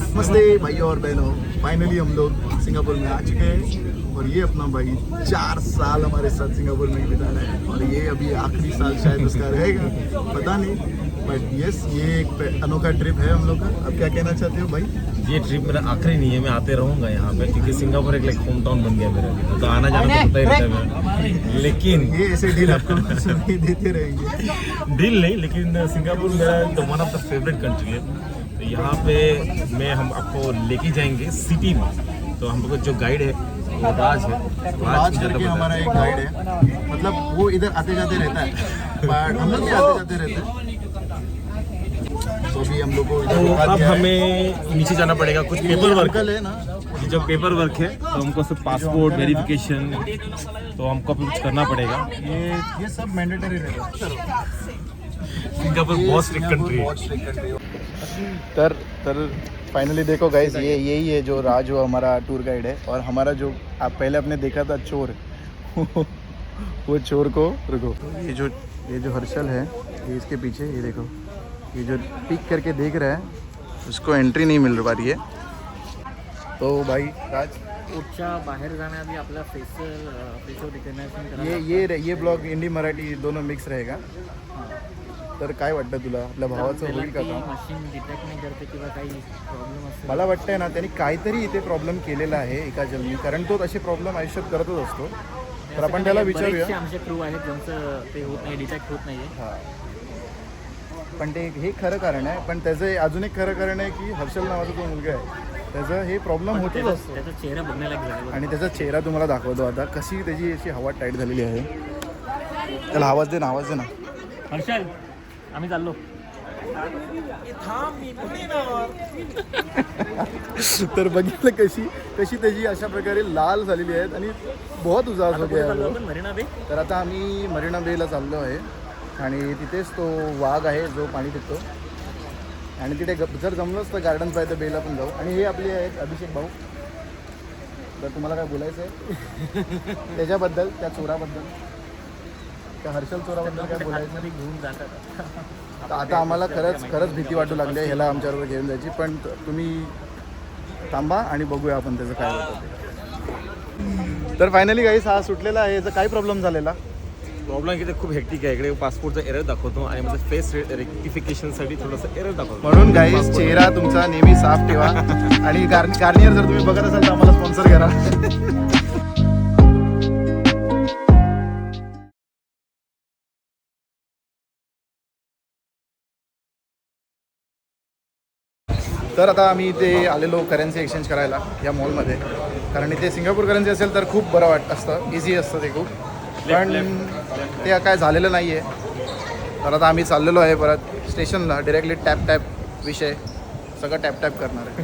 नमस्ते भाइयों और बहनों, फाइनली हम लोग सिंगापुर में आ चुके हैं और ये अपना भाई 4 साल हमारे साथ सिंगापुर में ही बिता रहा है और ये अभी आखिरी साल शायद उसका रहेगा, पता नहीं। बट यस, ये एक अनोखा ट्रिप है हम लोग का। अब क्या कहना चाहते हो भाई? ये ट्रिप मेरा आखिरी नहीं है, मैं आते रहूँगा यहाँ पे क्योंकि सिंगापुर एक होम टाउन बन गया मेरा लिए, तो आना जाना तो होता ही रहता है मेरा। लेकिन ये ऐसे डील आपको नहीं देते रहेंगे। डील नहीं, लेकिन सिंगापुर मेरा one of the favourite country है। तो यहाँ पे हम आपको लेके जाएंगे सिटी में। तो हम लोग जो गाइड है वो राज है। राज करके हमारा एक गाइड है, मतलब वो इधर आते जाते रहता है, बट हम लोग भी आते जाते रहते हैं। तो भी हम लोग को तो अब हमें नीचे जाना पड़ेगा, कुछ पेपर वर्क है ना, जो पेपर वर्क है तो हमको सिर्फ पासपोर्ट वेरिफिकेशन, तो हमको कुछ करना पड़ेगा। ये सब मैंडेटरी रहता है। सिंगापुर बहुत स्ट्रिक्ट कंट्री है। तर फाइनली देखो गाइस, ये यही है जो राज वो हमारा टूर गाइड है। और हमारा जो आप पहले आपने देखा था चोर वो चोर को रुको, ये जो हर्षल है, ये इसके पीछे, ये देखो, ये जो पिक करके देख रहा है उसको एंट्री नहीं मिल पा रही है। तो भाई राज, पुढच्या बाहेर जाण्याआधी आपला फेशियल रिकग्नायझेशन ये ब्लॉग हिंदी मराठी दोनों मिक्स रहेगा। तर काय वाटतं तुला, आपल्या भावाचं होईल का काम? मशीन डिटेक्ट नाही करते किंवा काही प्रॉब्लेम असेल, मला वाटतंय ना त्यांनी काहीतरी इथे प्रॉब्लेम केलेला आहे एका जन्मी, कारण तो तसे प्रॉब्लेम आयुष्यात करतच असतो। तर आपण त्याला विचारूया। आमचे क्रू आहेत ज्यांचं ते होत नाही, डिटेक्ट होत नाहीये। हां, पण ते हे खरं कारण आहे। पण त्याचं अजून एक खरं कारण आहे की हर्षल नावाचा जो मुलगा आहे त्याचा हे प्रॉब्लेम होतच असतो। त्याचा चेहरा बघण्यालायक झाला आणि त्याचा चेहरा तुम्हाला दाखवतो आता, कशी त्याची अशी हवा टाईट झालेली आहे। त्याला आवाज दे ना, हर्षल, आम्ही चाललो। तर बघितलं कशी त्याची अशा प्रकारे लाल झालेली आहेत आणि बहुत उजास हो गया है। मरीना बे, तर आता आम्ही मरीना बेला चाललो आहे आणि तिथेच तो वाघ आहे जो पाणी पितो आणि तिथे जर जमलंच तर गार्डन पाहिजे बेला पण जाऊ। आणि हे आपले आहेत अभिषेक भाऊ। तर तुम्हाला काय बोलायचं आहे त्याच्याबद्दल, त्या चोराबद्दल, त्या हर्षल चोराबद्दल काय बोलायचं? घेऊन जातात। तर आता आम्हाला खरंच भीती वाटू लागली आहे ह्याला आमच्याबरोबर घेऊन जायची, पण तुम्ही थांबा आणि बघूया आपण त्याचं काय होतं ते। तर फायनली गाईस हा सुटलेला आहे। याचा काय प्रॉब्लेम झालेला? प्रॉब्लेम इकडे खूप हेक्टिक आहे, इकडे पासपोर्टचा एरर दाखवतो आणि माझं फेस रेक्टिफिकेशनसाठी थोडंसं एरर दाखवतो। म्हणून गाईस चेहरा तुमचा नेहमी साफ ठेवा आणि गार्नियर जर तुम्ही बघत असाल तर आम्हाला स्पॉन्सर करा। तर आता आम्ही इथे आलेलो करन्सी एक्सचेंज करायला या मॉलमध्ये, कारण इथे सिंगापूर करन्सी असेल तर खूप बरं असतं, इझी असतं ते खूप, पण ते काय झालेलं नाही आहे। तर आता आम्ही चाललेलो आहे परत स्टेशनला, डिरेक्टली टॅप विषय सगळं टॅप करणार आहे।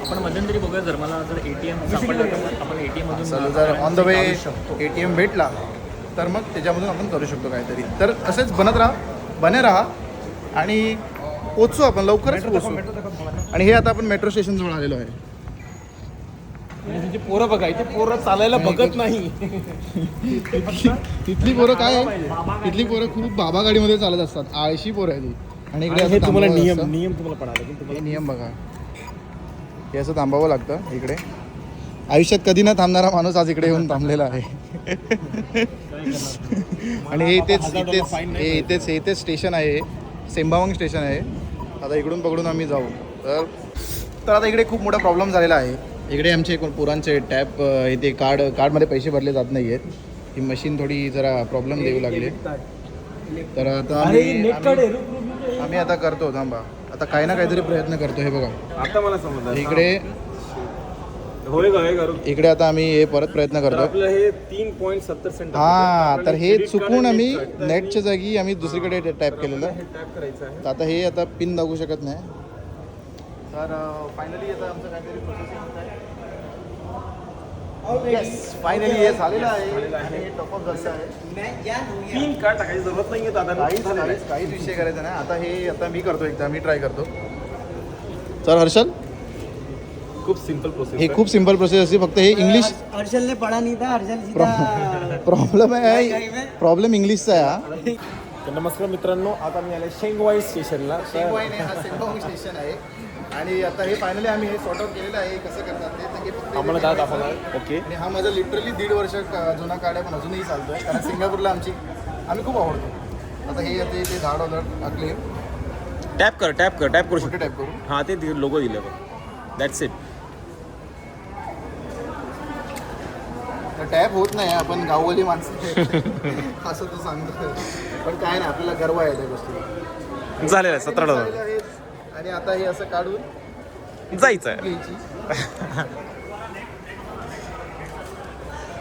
आपण मध्यंतरी बघूया, जर मला जर ATM सापडलं तर आपण ATM मधून चलो, जर ऑन द वे ATM भेटला तर मग त्याच्यामधून आपण करू शकतो काहीतरी। तर असेच बने राहा आणि पोचू आपण, लवकरच पोचू। आणि हे आता आपण मेट्रो स्टेशनजवळ आलेलो आहे। म्हणजे पोरं बघा, इथे पोरं चालायला बघत नाही। तिथली पोरं काय आहे, तिथली पोरं खूप बाबा गाडीमध्ये चालत असतात, आळशी पोरं आहे ती। आणि इकडे हे तुम्हाला थांबावं नियम तुम्हाला पडायला लागेल, हे तुम्हाला नियम बघा, हे असं थांबावं लागतं इकडे। आयुष्यात कधी न थांबणारा माणूस आज इकडे येऊन थांबलेला आहे। आणि हे इथेच स्टेशन आहे, सेंबावंग स्टेशन आहे। आता इकडून पकडून आम्ही जाऊ। तर आता इकडे खूप मोठा प्रॉब्लेम झालेला आहे। इकडे आमचे पोरांचे टॅप इथे कार्डमध्ये पैसे भरले जात नाही आहेत। ही मशीन थोडी जरा प्रॉब्लेम देऊ लागली। तर आता आम्ही आता करतो, थांबा, आता काही ना काहीतरी प्रयत्न करतो। हे बघा, आता मला समजलं इकडे आता आम्ही हे परत प्रयत्न करतो। आपलं हे 3.70 सेंट। हां, तर हे चुकून आम्ही नेटच्या जागी आम्ही दुसरीकडे टॅप केलेलं। तर आता हे आता पिन दाखवू शकत नाही। तर फायनली आता आमचं काहीतरी प्रोसेसिंग आहे। येस, फायनली हे झालेलं आहे आणि हे टॉपअप झालेलं आहे। पिन का टाकायची जरूरत नाही आहे दादा, काहीच विषय करायचा नाही। आता मी करतो, एकदा मी ट्राय करतो। तर हर्षल, खूप सिंपल प्रोसेस, हे खूप सिंपल प्रोसेस असते, फक्त हे इंग्लिश हर्षल ने पढ़ा नहीं था, हर्षल प्रॉब्लेम इंग्लिशचा आहे हा। तर नमस्कार मित्रांनो, आता मी आले शेंगवाई स्टेशनला। शेंगवाई हा सेंबावंग स्टेशन आहे आणि आता हे फायनली आम्ही हे सॉर्ट आउट केलेलं आहे. कसं करतात ते तर हे फक्त आम्हाला दादा दाखवणार. ओके. आणि हा माझा लिटरली 1.5 वर्ष जुना कार्ड आहे पण अजूनही चालतोय कारण सिंगापूरला आम्ही खूप आवडतो. आता हे ते $10 क्लेम टॅप करू कुठे शकतो. टाईप करू. हां ते लोगो दिलं बघ. That's it. तर टॅप होत नाही आपण गाववाली माणसं असं तू सांगतो पण काय नाही आपल्याला गर्व आहे त्या गोष्टीला. झालेलं आहे $17. आणि आता हे असं काढून जायचं आहे. घ्यायची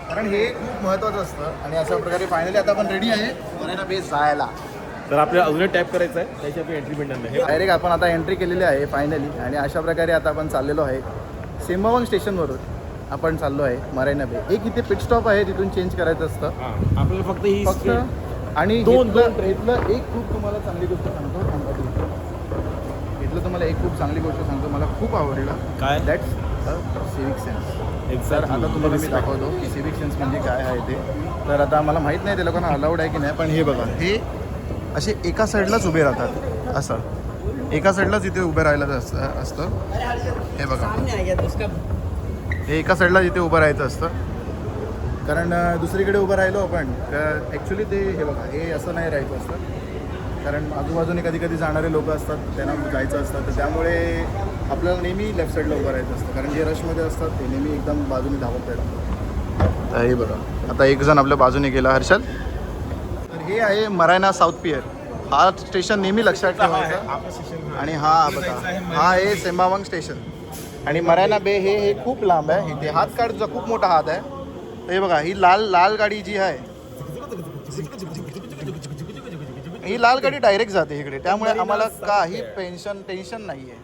कारण हे खूप महत्त्वाचं असतं. आणि अशा प्रकारे फायनली आता आपण रेडी आहे मरायना बेस जायला. तर आपल्याला अजून टॅप करायचं आहे त्याची आपली एंट्री भेटणार नाही. डायरेक्ट आपण आता एंट्री केलेली आहे फायनली. आणि अशा प्रकारे आता आपण चाललेलो आहे सेंबावंग स्टेशनवरून आपण चाललो आहे मरायना बे. एक इथे पिट स्टॉप आहे तिथून चेंज करायचं असतं हां आपल्याला फक्त ही फक्त. आणि दोन इथलं एक खूप तुम्हाला चांगली गोष्ट सांगतो. इथलं तुम्हाला एक खूप चांगली गोष्ट सांगतो मला खूप आवडलं. काय? That's civic sense. तर आता तुम्हाला मी दाखवतो की सिविक सेन्स म्हणजे काय आहे ते. तर आता मला माहीत नाही ते लोकांना अलाउड आहे की नाही पण हे बघा हे असे एका साईडलाच उभे राहतात. असं एका साईडलाच इथे उभे राहायला असतं. हे बघा हे एका साईडला इथे उभं राहायचं असतं. कारण दुसरीकडे उभं राहिलो आपण तर ॲक्च्युली ते हे बघा हे असं नाही राहायचं असतं. कारण आजूबाजूने कधी कधी जाणारे लोक असतात त्यांना जायचं असतं तर त्यामुळे आपल्याला नेहमी लेफ्ट साईडला उभं राहायचं असतं. कारण जे रशमध्ये असतात ते नेहमी एकदम बाजूने धावत येतात. तर हे बघा आता एक जण आपल्या बाजूने गेला हर्षल. तर हे आहे मरायना साऊथ पियर. हा स्टेशन नेहमी लक्षात ठेवायचा. आणि हा बघा हा आहे सेंबावंग स्टेशन. आणि मरायना बे हे खूप लांब आहे. इथे हात काढचा खूप मोठा हात आहे. तर हे बघा ही लाल गाडी जी आहे ही लाल गाडी डायरेक्ट जाते इकडे त्यामुळे आम्हाला काही टेन्शन नाही आहे.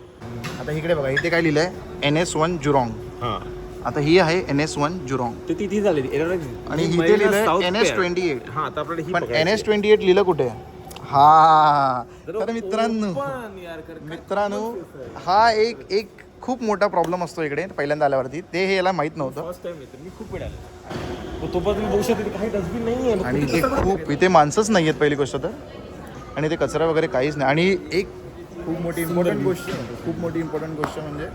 आता इकडे बघा इथे काय लिहिलं आहे NS1 जुरॉंग. हां आता ही आहे NS1 जुरॉंग ते तिथे झाली आणि इथे लिहिलं आहे NS28. हां आता आपल्याला ही पण पकडायची. NS28 लिहिलं कुठे. हा तर मित्रांनो हा एक खूप मोठा प्रॉब्लेम असतो इकडे पहिल्यांदा आल्यावरती. ते हे याला माहीत नव्हतं. फर्स्ट टाइम येतो मी खूप वेळ आला. तो पण तुम्ही बघू शकता काही डस्टबिन नाही आहे. आणि इथे खूप इथे माणसंच नाही आहेत पहिली गोष्ट तर. आणि ते कचरा वगैरे काहीच नाही. आणि एक खूप मोठी इम्पॉर्टंट गोष्ट म्हणजे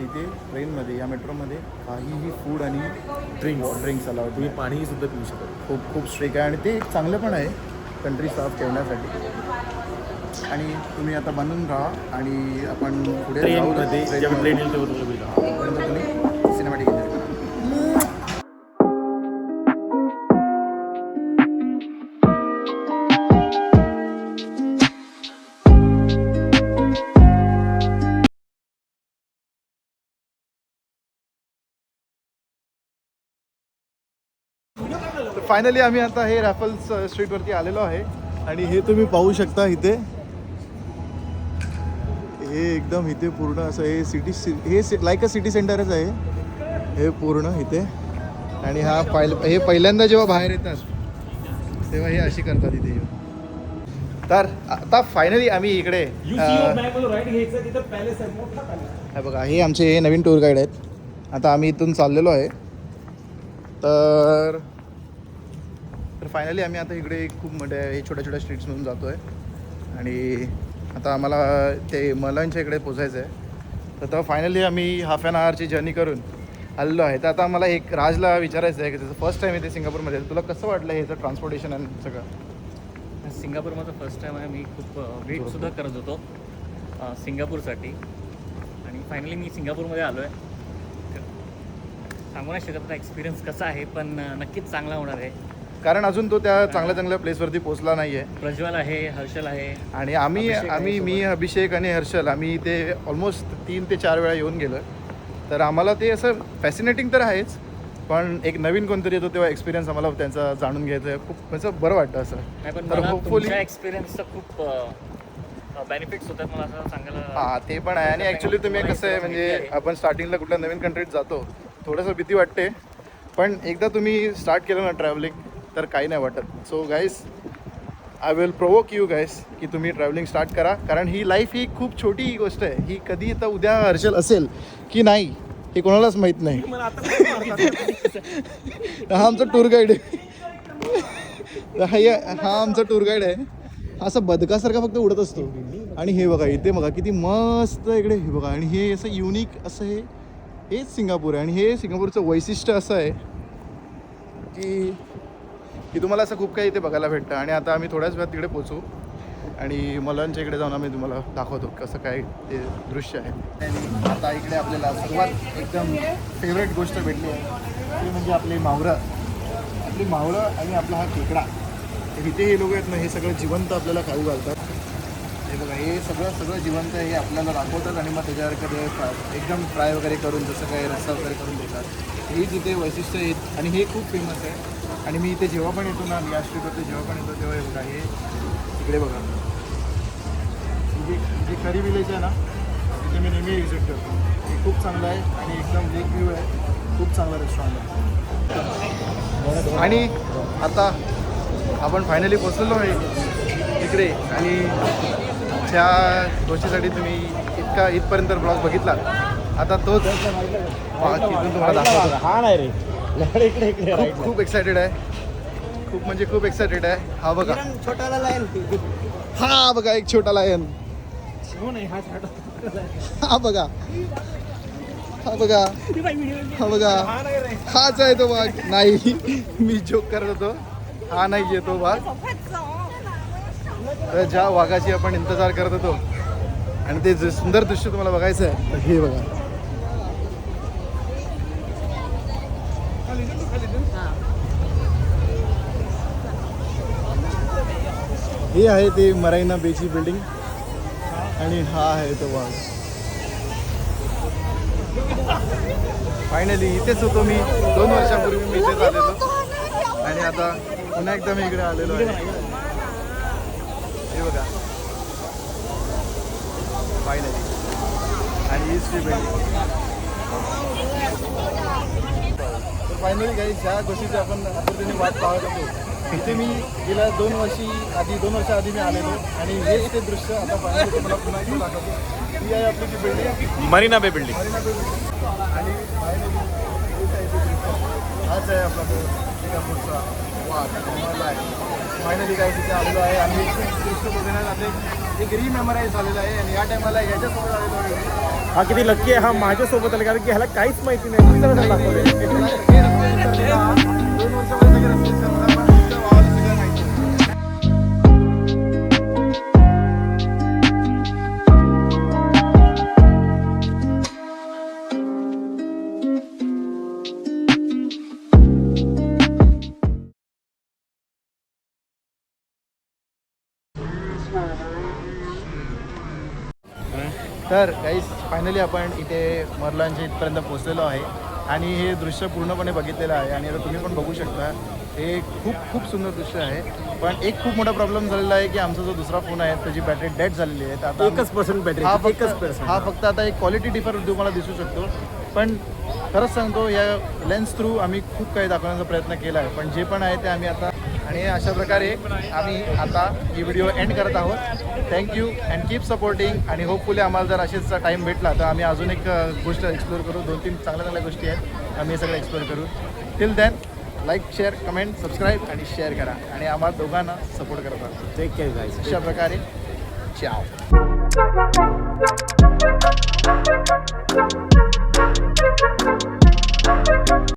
इथे ट्रेनमध्ये या मेट्रोमध्ये काहीही फूड आणि ड्रिंक्स अलाउड. तुम्ही पाणीही सुद्धा पिऊ शकता. खूप स्ट्रिक आहे आणि ते एक चांगलं पण आहे कंट्री साफ ठेवण्यासाठी. आणि तुम्ही आता बनून राहा आणि आपण पुढे ट्रेनमध्ये जेव्हा ट्रेन येईल तेव्हा तुम्हाला तुम्ही सिनेमॅटिक एन्जॉय करा. फायनली आम्ही आता हे रॅफल्स स्ट्रीटवरती आलेलो आहे. आणि हे तुम्ही पाहू शकता इथे हे एकदम इथे पूर्ण असं हे लाईक अ सिटी सेंटरच आहे हे पूर्ण इथे. आणि हा हे पहिल्यांदा जेव्हा बाहेर येतात तेव्हा हे अशी करतात इथे. तर आता फायनली आम्ही इकडे हे बघा हे आमचे नवीन टूर गाईड आहेत. आता आम्ही इथून चाललेलो आहे. तर फायनली आम्ही आता इकडे खूप मोठ्या हे छोट्या स्ट्रीट्समधून जातो आहे. आणि आता आम्हाला ते मलांच्या इकडे पोचायचं आहे. तर फायनली आम्ही हाफ ॲन आवरची जर्नी करून आलेलो आहे. तर आता मला एक राजला विचारायचं आहे की त्याचं फर्स्ट टाईम येते सिंगापूरमध्ये. तुला कसं वाटलं ह्याचं ट्रान्सपोर्टेशन आणि सगळं. सिंगापूरमध्ये फर्स्ट टाईम आहे. मी खूप वेटसुद्धा करत होतो सिंगापूरसाठी. आणि फायनली मी सिंगापूरमध्ये आलो आहे. सांगू नाही शकत आता एक्सपिरियन्स कसा आहे पण नक्कीच चांगला होणार आहे. कारण अजून तो त्या चांगल्या प्लेसवरती पोहोचला नाही आहे. प्रज्वल आहे, हर्षल आहे आणि आम्ही मी अभिषेक आणि हर्षल आम्ही इथे ऑलमोस्ट 3 ते 4 वेळा येऊन गेलो. तर आम्हाला ते असं फॅसिनेटिंग तर आहेच पण एक नवीन कोणतरी येतो तेव्हा एक्सपिरियन्स आम्हाला त्यांचा जाणून घ्यायचं आहे. खूप असं बरं वाटतं असं. नाही पण तर मला होपफुली तुमच्या एक्सपिरियन्सचं खूप बेनिफिट्स होतात मला असं सांगायला. हां ते पण आहे. आणि ॲक्च्युली तुम्ही कसं आहे म्हणजे आपण स्टार्टिंगला कुठल्या नवीन कंट्रीत जातो थोडंसं भीती वाटते पण एकदा तुम्ही स्टार्ट केलं ना ट्रॅव्हलिंग तर काही नाही वाटत. So guys I will provoke you guys की तुम्ही ट्रॅव्हलिंग स्टार्ट करा. कारण ही लाईफ ही खूप छोटी गोष्ट आहे. ही कधी आता उद्या हर्षल असेल की नाही हे कोणालाच माहीत नाही. हा आमचा टूर गाईड आहे. हा आमचा टूर गाईड आहे. असं बदकासारखा फक्त उडत असतो. आणि हे बघा इथे बघा किती मस्त इकडे हे बघा. आणि हे असं युनिक असं हेच सिंगापूर आहे. आणि हे सिंगापूरचं वैशिष्ट्य असं आहे की तुम्हाला असं खूप काही इथे बघायला भेटतं. आणि आता आम्ही थोड्याच वेळात तिकडे पोचू आणि मलांच्या इकडे जाऊन आम्ही तुम्हाला दाखवतो कसं काय ते दृश्य आहे. आणि आता इकडे आपल्याला सर्वात एकदम फेवरेट गोष्ट भेटली आहे ती म्हणजे आपली मावळं आणि आपला हा खेकडा. इथे हे लोक आहेत ना हे सगळं जिवंत आपल्याला खाऊ घालतात. हे बघा हे सगळं जिवंत हे आपल्याला दाखवतात आणि मग त्याच्यावर कधी एकदम फ्राय वगैरे करून जसं काही रस्सा वगैरे करून देतात. हेच इथे वैशिष्ट्य आहेत आणि हे खूप फेमस आहे. आणि मी इथे जेव्हा पण येतो ना या स्ट्रीटवरती जेव्हा पण येतो तेव्हा हे बघा हे इकडे बघा जे करी विलेज आहे ना तिथे मी नेहमी विजिट करतो. हे खूप चांगलं आहे आणि एकदम लेक व्ह्यू आहे. खूप चांगला रेस्टॉरंट आहे. आणि आता आपण फायनली पोचलेलो आहे तिकडे. आणि ज्या गोष्टीसाठी तुम्ही इथपर्यंत ब्लॉग बघितला आता तोच तिथून तुम्हाला दाखवतो. हा नाही रे इकडे खूप एक्सायटेड आहे. खूप म्हणजे खूप एक्सायटेड आहे. हा बघा छोटाला लाईन. हा बघा एक छोटा लायन. हा बघा हा बघा हा बघा हाच आहे तो वाघ. नाही मी जोक करत होतो. हा नाही येतो वाघ. तर ज्या वाघाची आपण इंतजार करत होतो आणि ते जे सुंदर दृश्य तुम्हाला बघायचं आहे तर हे बघा. हे आहे ते मरायना बेची बिल्डिंग आणि हा आहे तो वाघ. फायनली इथेच होतो मी 2 वर्षापूर्वी मी इथेच आलेलो आणि आता पुन्हा एकदा मी इकडे आलेलो आहे. हे बघा फायनली आणि हीच ती बिल्डिंग. तर फायनली काही ज्या गोष्टीची आपण आतुरतेने वाट पाहत होतो इथे मी गेल्या 2 वर्ष आधी मी आलेलो आणि हे इथे दृश्य आता फायनली तुम्हाला पुन्हा एकदा दाखवतो. ही आहे आपली ती बिल्डिंग मरीना बे बिल्डिंग. आणि फायनली हाच आहे आपला तो सिंगापूरचा वाघ महल आहे. फायनली काय तिथे आलेलो आहे. आम्ही दृश्य बघण्यात आले एक रिमेमराईज झालेलं आहे. आणि या टायमाला याच्यासोबत आलेलो आहे. हा किती लक्की आहे. हा माझ्यासोबत आला कारण की ह्याला काहीच माहिती नाही. मी त्याला दाखवलंय. 2 वर्षामध्ये सगळे रस्ते विसरला, पण तुमच्या भावाला सगळं माहिती आहे. तर गाईस फायनली आपण इथे मरलांच्या इथपर्यंत पोचलेलो आहे आणि हे दृश्य पूर्णपणे बघितलेलं आहे. आणि आता तुम्ही पण बघू शकता हे खूप सुंदर दृश्य आहे. पण एक खूप मोठा प्रॉब्लेम झालेला आहे की आमचा जो दुसरा फोन आहे त्याची बॅटरी डेड झालेली आहे. तर आता 1% बॅटरी. हा फक्त आता एक क्वालिटी डिफरन्स तुम्हाला दिसू शकतो. पण खरंच सांगतो या लेन्स थ्रू आम्ही खूप काही दाखवण्याचा प्रयत्न केला आहे. पण जे पण आहे ते आम्ही आता आणि अशा प्रकारे आम्ही आता ही व्हिडिओ एंड करत आहोत. Thank you and keep supporting. आणि होपफुली आम्हाला जर असेच टाईम भेटला तर आम्ही अजून एक गोष्ट एक्सप्लोर करू. 2-3 चांगल्या गोष्टी आहेत आम्ही हे सगळं एक्सप्लोर करू. Till then like share comment subscribe आणि शेअर करा आणि आम्हाला दोघांना सपोर्ट करत आहोत. Take care guys. अशा प्रकारे चाओ.